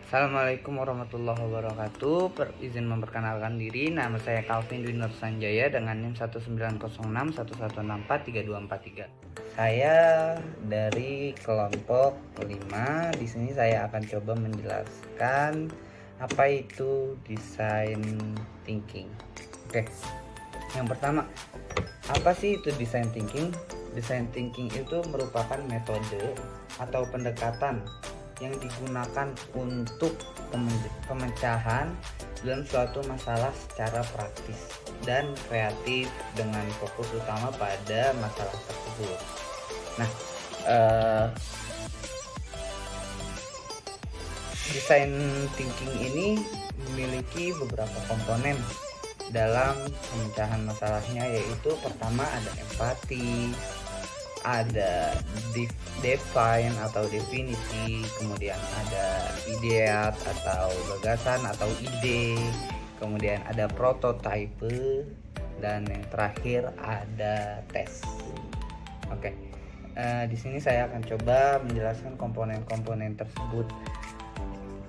Assalamualaikum warahmatullahi wabarakatuh. Izin memperkenalkan diri, nama saya Calvin Dwi Nur Sanjaya dengan NIM 190611643243. Saya dari kelompok 5. Di sini saya akan coba menjelaskan apa itu design thinking. Oke. Yang pertama, apa sih itu design thinking? Design thinking itu merupakan metode atau pendekatan yang digunakan untuk pemecahan dalam suatu masalah secara praktis dan kreatif dengan fokus utama pada masalah tersebut. Nah, design thinking ini memiliki beberapa komponen dalam pemecahan masalahnya, yaitu pertama ada empati, ada define atau definisi, kemudian ada ideat atau gagasan atau ide, kemudian ada prototype, dan yang terakhir ada tes. Oke, di sini saya akan coba menjelaskan komponen-komponen tersebut.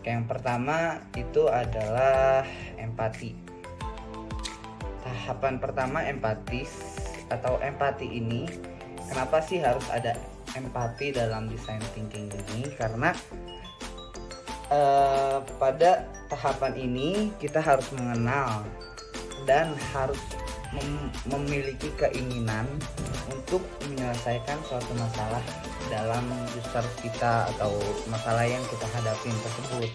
Yang pertama itu adalah empati. Tahapan pertama empatis atau empati ini, kenapa sih harus ada empati dalam design thinking ini? Karena pada tahapan ini kita harus mengenal dan harus memiliki keinginan untuk menyelesaikan suatu masalah dalam user kita atau masalah yang kita hadapi tersebut.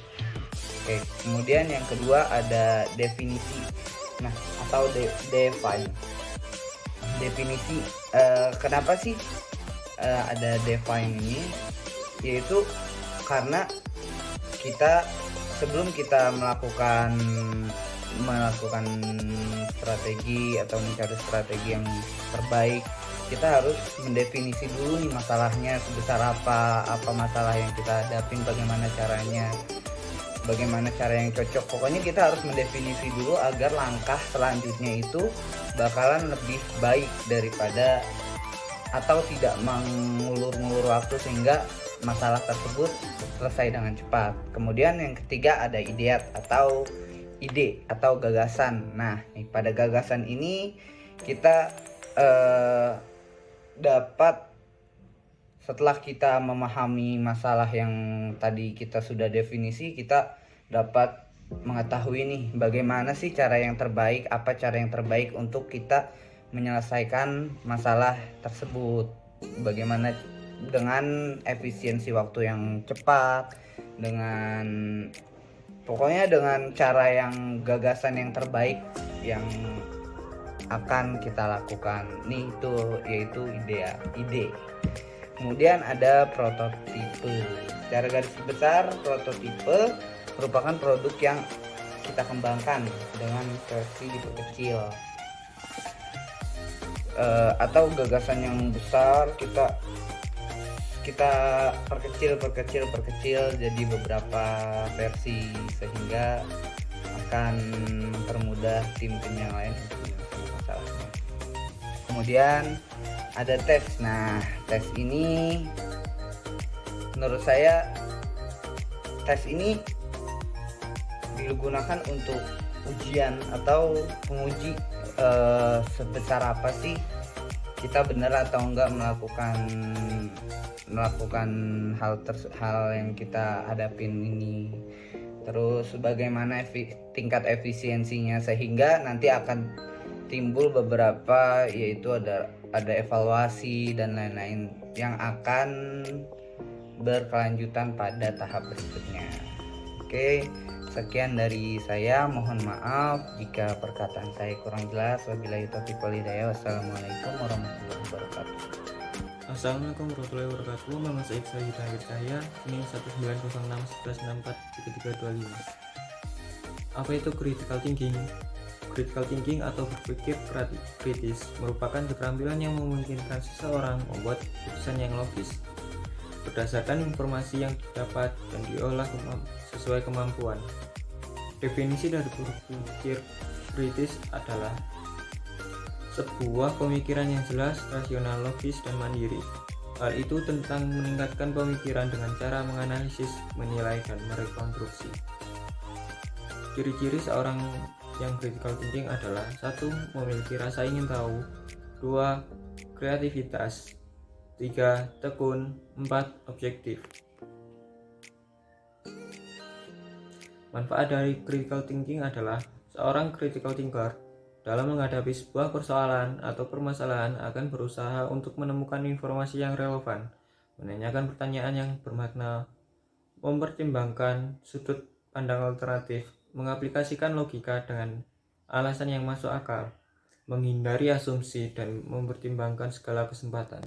Oke, kemudian yang kedua ada definisi. Nah, atau define. Definisi, kenapa sih ada define ini? Yaitu karena kita sebelum kita melakukan strategi atau mencari strategi yang terbaik, kita harus mendefinisi dulu nih masalahnya sebesar apa masalah yang kita hadapin, bagaimana cara yang cocok. Pokoknya kita harus mendefinisi dulu agar langkah selanjutnya itu bakalan lebih baik daripada atau tidak mengulur-ngulur waktu sehingga masalah tersebut selesai dengan cepat. Kemudian yang ketiga ada ideat atau ide atau gagasan. Nah, pada gagasan ini kita dapat, setelah kita memahami masalah yang tadi kita sudah definisi, kita dapat mengetahui nih bagaimana sih cara yang terbaik, apa cara yang terbaik untuk kita menyelesaikan masalah tersebut. Bagaimana dengan efisiensi waktu yang cepat, dengan pokoknya dengan cara yang gagasan yang terbaik yang akan kita lakukan. Nih itu yaitu ide. Kemudian ada prototipe. Secara garis besar, prototipe merupakan produk yang kita kembangkan dengan versi diperkecil, atau gagasan yang besar kita perkecil jadi beberapa versi sehingga akan mempermudah tim-tim yang lain untuk menyelesaikan masalahnya. Kemudian ada tes. Nah, tes ini menurut saya tes ini digunakan untuk ujian atau menguji sebesar apa sih kita benar atau enggak melakukan hal yang kita hadapin ini. Terus bagaimana tingkat efisiensinya, sehingga nanti akan timbul beberapa, yaitu ada evaluasi dan lain-lain yang akan berkelanjutan pada tahap berikutnya. Oke, sekian dari saya. Mohon maaf jika perkataan saya kurang jelas. Wabillahi taufiq wal hidayah. Wassalamualaikum warahmatullahi wabarakatuh. Assalamualaikum warahmatullahi wabarakatuh. Nama saya Ibrahim Cahaya. Ini 190611643325. Apa itu critical thinking? Critical thinking atau berpikir kritis merupakan keterampilan yang memungkinkan seseorang membuat keputusan yang logis berdasarkan informasi yang didapat dan diolah sesuai kemampuan. Definisi dari berpikir kritis adalah sebuah pemikiran yang jelas, rasional, logis, dan mandiri Hal itu tentang meningkatkan pemikiran dengan cara menganalisis, menilai, dan merekonstruksi. Ciri-ciri seorang yang critical thinking adalah 1. Memiliki rasa ingin tahu, 2. Kreativitas, 3. Tekun, 4. Objektif. Manfaat dari critical thinking adalah seorang critical thinker dalam menghadapi sebuah persoalan atau permasalahan akan berusaha untuk menemukan informasi yang relevan, menanyakan pertanyaan yang bermakna, mempertimbangkan sudut pandang alternatif, mengaplikasikan logika dengan alasan yang masuk akal, menghindari asumsi, dan mempertimbangkan segala kesempatan.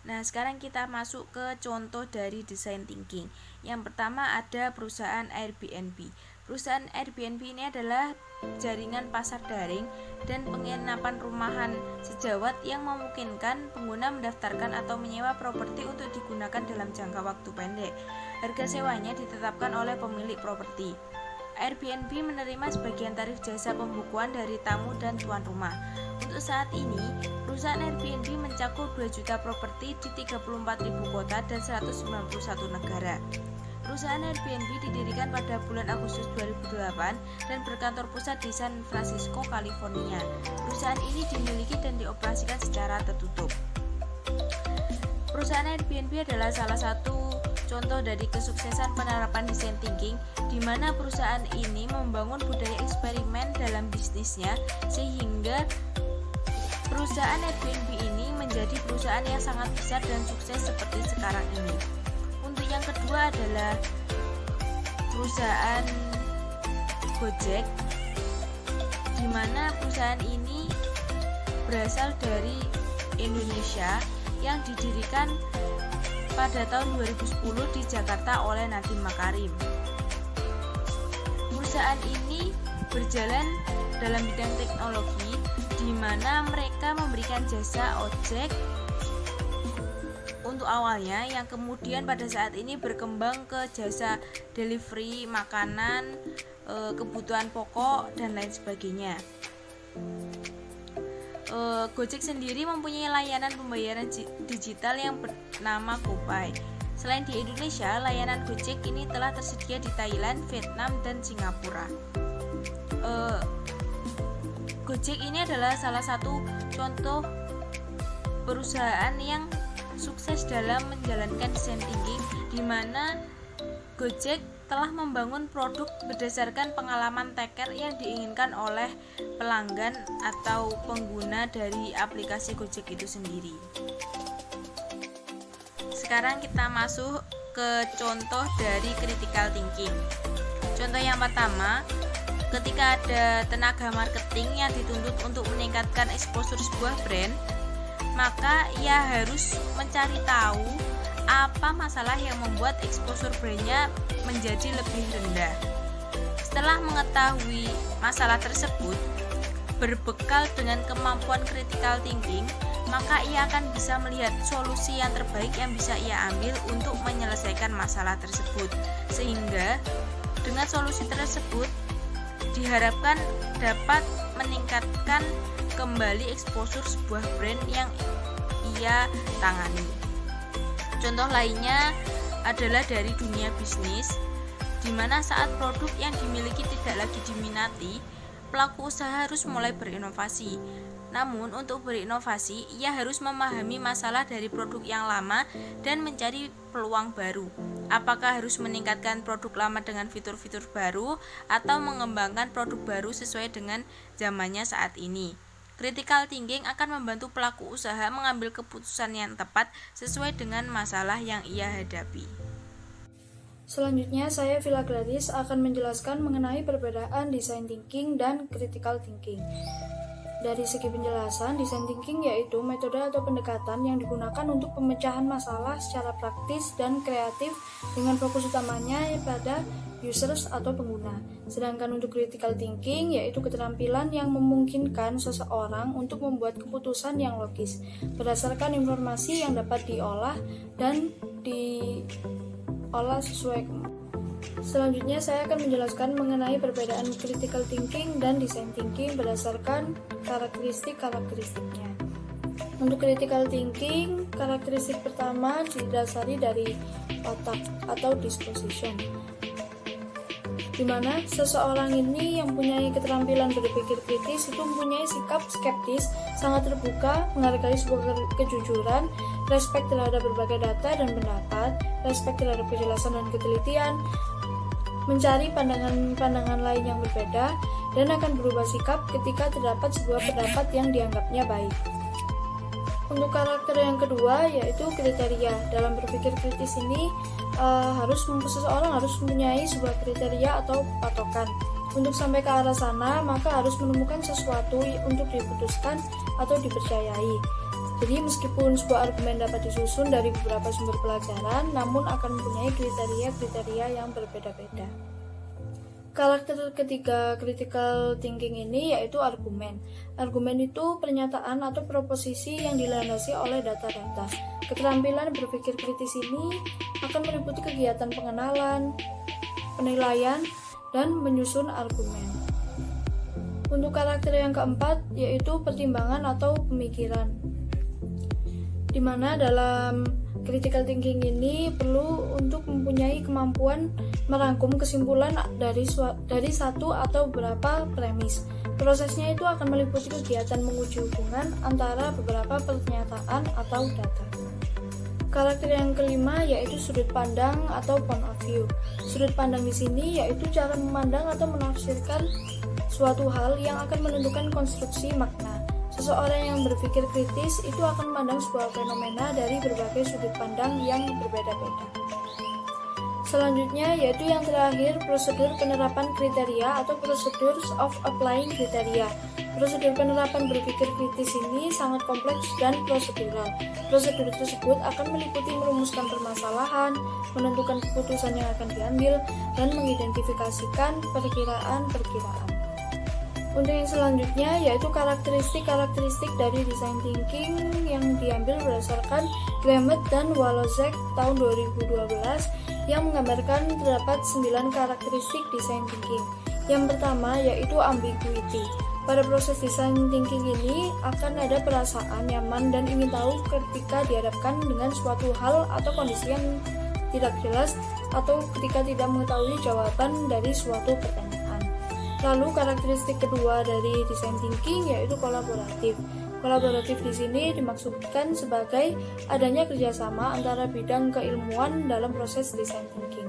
Nah, sekarang kita masuk ke contoh dari design thinking. Yang pertama ada perusahaan Airbnb. Perusahaan Airbnb ini adalah jaringan pasar daring dan penginapan rumahan sejawat yang memungkinkan pengguna mendaftarkan atau menyewa properti untuk digunakan dalam jangka waktu pendek. Harga sewanya ditetapkan oleh pemilik properti. Airbnb menerima sebagian tarif jasa pembukuan dari tamu dan tuan rumah. Untuk saat ini, perusahaan Airbnb mencakup 2 juta properti di 34.000 kota dan 191 negara. Perusahaan Airbnb didirikan pada bulan Agustus 2008 dan berkantor pusat di San Francisco, California. Perusahaan ini dimiliki dan dioperasikan secara tertutup. Perusahaan Airbnb adalah salah satu contoh dari kesuksesan penerapan design thinking, di mana perusahaan ini membangun budaya eksperimen dalam bisnisnya sehingga perusahaan Airbnb ini menjadi perusahaan yang sangat besar dan sukses seperti sekarang ini. Untuk yang kedua adalah perusahaan Gojek, di mana perusahaan ini berasal dari Indonesia yang didirikan pada tahun 2010 di Jakarta oleh Nadiem Makarim. Perusahaan ini berjalan dalam bidang teknologi, di mana mereka memberikan jasa ojek untuk awalnya, yang kemudian pada saat ini berkembang ke jasa delivery makanan, kebutuhan pokok, dan lain sebagainya. Gojek sendiri mempunyai layanan pembayaran digital yang bernama GoPay. Selain di Indonesia, layanan Gojek ini telah tersedia di Thailand, Vietnam, dan Singapura. Gojek ini adalah salah satu contoh perusahaan yang sukses dalam menjalankan design thinking, di mana Gojek telah membangun produk berdasarkan pengalaman taker yang diinginkan oleh pelanggan atau pengguna dari aplikasi Gojek itu sendiri. Sekarang kita masuk ke contoh dari critical thinking. Contoh yang pertama, ketika ada tenaga marketing yang dituntut untuk meningkatkan exposure sebuah brand, maka ia harus mencari tahu apa masalah yang membuat exposure brandnya menjadi lebih rendah. Setelah mengetahui masalah tersebut, berbekal dengan kemampuan critical thinking, maka ia akan bisa melihat solusi yang terbaik yang bisa ia ambil untuk menyelesaikan masalah tersebut. Sehingga dengan solusi tersebut diharapkan dapat meningkatkan kembali exposure sebuah brand yang ia tangani. Contoh lainnya adalah dari dunia bisnis, di mana saat produk yang dimiliki tidak lagi diminati, pelaku usaha harus mulai berinovasi. Namun untuk berinovasi, ia harus memahami masalah dari produk yang lama dan mencari peluang baru. Apakah harus meningkatkan produk lama dengan fitur-fitur baru atau mengembangkan produk baru sesuai dengan zamannya saat ini? Critical thinking akan membantu pelaku usaha mengambil keputusan yang tepat sesuai dengan masalah yang ia hadapi. Selanjutnya, saya Villa Gladys akan menjelaskan mengenai perbedaan design thinking dan critical thinking. Dari segi penjelasan, design thinking yaitu metode atau pendekatan yang digunakan untuk pemecahan masalah secara praktis dan kreatif dengan fokus utamanya pada users atau pengguna. Sedangkan untuk critical thinking yaitu keterampilan yang memungkinkan seseorang untuk membuat keputusan yang logis berdasarkan informasi yang dapat diolah dan diolah sesuai kemampuan. Selanjutnya saya akan menjelaskan mengenai perbedaan critical thinking dan design thinking berdasarkan karakteristiknya. Untuk critical thinking, karakteristik pertama didasari dari otak atau disposition, di mana seseorang ini yang mempunyai keterampilan berpikir kritis itu mempunyai sikap skeptis, sangat terbuka, menghargai sebuah kejujuran, respek terhadap berbagai data dan pendapat, respek terhadap kejelasan dan ketelitian, mencari pandangan-pandangan lain yang berbeda, dan akan berubah sikap ketika terdapat sebuah pendapat yang dianggapnya baik. Untuk karakter yang kedua yaitu kriteria. Dalam berpikir kritis ini seseorang harus mempunyai sebuah kriteria atau patokan. Untuk sampai ke arah sana, maka harus menemukan sesuatu untuk diputuskan atau dipercayai. Jadi meskipun sebuah argumen dapat disusun dari beberapa sumber pelajaran, namun akan mempunyai kriteria-kriteria yang berbeda-beda. Karakter ketiga critical thinking ini yaitu argumen. Argumen itu pernyataan atau proposisi yang dilandasi oleh data-data. Keterampilan berpikir kritis ini akan meliputi kegiatan pengenalan, penilaian, dan menyusun argumen. Untuk karakter yang keempat yaitu pertimbangan atau pemikiran, di mana dalam critical thinking ini perlu untuk mempunyai kemampuan merangkum kesimpulan dari satu atau beberapa premis. Prosesnya itu akan meliputi kegiatan menguji hubungan antara beberapa pernyataan atau data. Karakter yang kelima yaitu sudut pandang atau point of view. Sudut pandang di sini yaitu cara memandang atau menafsirkan suatu hal yang akan menentukan konstruksi makna. Seseorang yang berpikir kritis itu akan memandang sebuah fenomena dari berbagai sudut pandang yang berbeda-beda. Selanjutnya yaitu yang terakhir, prosedur penerapan kriteria atau procedures of applying kriteria. Prosedur penerapan berpikir kritis ini sangat kompleks dan prosedural. Prosedur tersebut akan meliputi merumuskan permasalahan, menentukan keputusan yang akan diambil, dan mengidentifikasikan perkiraan-perkiraan. Untuk yang selanjutnya yaitu karakteristik dari design thinking yang diambil berdasarkan Gramet dan Walozek tahun 2012 yang menggambarkan terdapat 9 karakteristik design thinking. Yang pertama yaitu ambiguity. Pada proses design thinking ini akan ada perasaan nyaman dan ingin tahu ketika dihadapkan dengan suatu hal atau kondisi yang tidak jelas atau ketika tidak mengetahui jawaban dari suatu pertanyaan. Lalu karakteristik kedua dari design thinking yaitu kolaboratif. Kolaboratif di sini dimaksudkan sebagai adanya kerjasama antara bidang keilmuan dalam proses design thinking.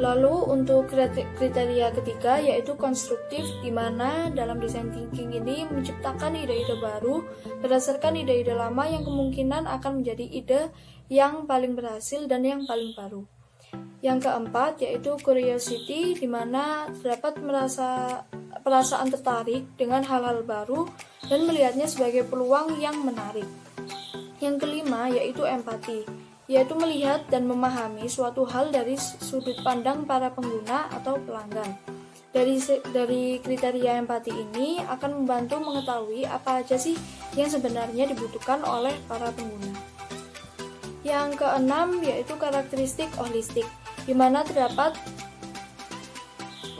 Lalu untuk kriteria ketiga yaitu konstruktif, di mana dalam design thinking ini menciptakan ide-ide baru berdasarkan ide-ide lama yang kemungkinan akan menjadi ide yang paling berhasil dan yang paling baru. Yang keempat yaitu curiosity, di mana terdapat perasaan tertarik dengan hal-hal baru dan melihatnya sebagai peluang yang menarik. Yang kelima yaitu empati, yaitu melihat dan memahami suatu hal dari sudut pandang para pengguna atau pelanggan. Dari kriteria empati ini akan membantu mengetahui apa aja sih yang sebenarnya dibutuhkan oleh para pengguna. Yang keenam yaitu karakteristik holistik, di mana terdapat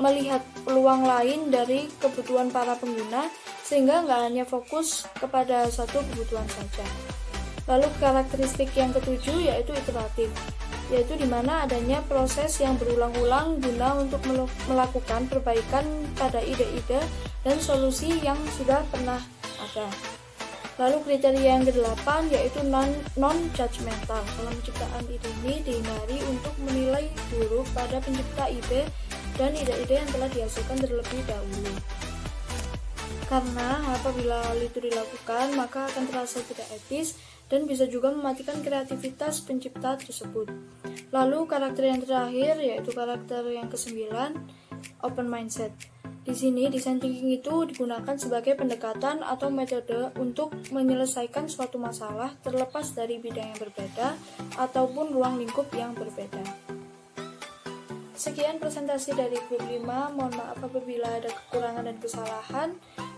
melihat peluang lain dari kebutuhan para pengguna sehingga nggak hanya fokus kepada satu kebutuhan saja. Lalu karakteristik yang ketujuh yaitu iteratif, yaitu di mana adanya proses yang berulang-ulang guna untuk melakukan perbaikan pada ide-ide dan solusi yang sudah pernah ada. Lalu kriteria yang ke-8 yaitu non-judgmental. Dalam penciptaan ide ini dihindari untuk menilai buruk pada pencipta ide dan ide-ide yang telah dihasilkan terlebih dahulu. Karena apabila hal itu dilakukan, maka akan terasa tidak etis dan bisa juga mematikan kreativitas pencipta tersebut. Lalu karakter yang terakhir yaitu karakter yang ke-9, open mindset. Di sini design thinking itu digunakan sebagai pendekatan atau metode untuk menyelesaikan suatu masalah terlepas dari bidang yang berbeda ataupun ruang lingkup yang berbeda. Sekian presentasi dari grup 5. Mohon maaf apabila ada kekurangan dan kesalahan.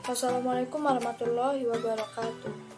Wassalamualaikum warahmatullahi wabarakatuh.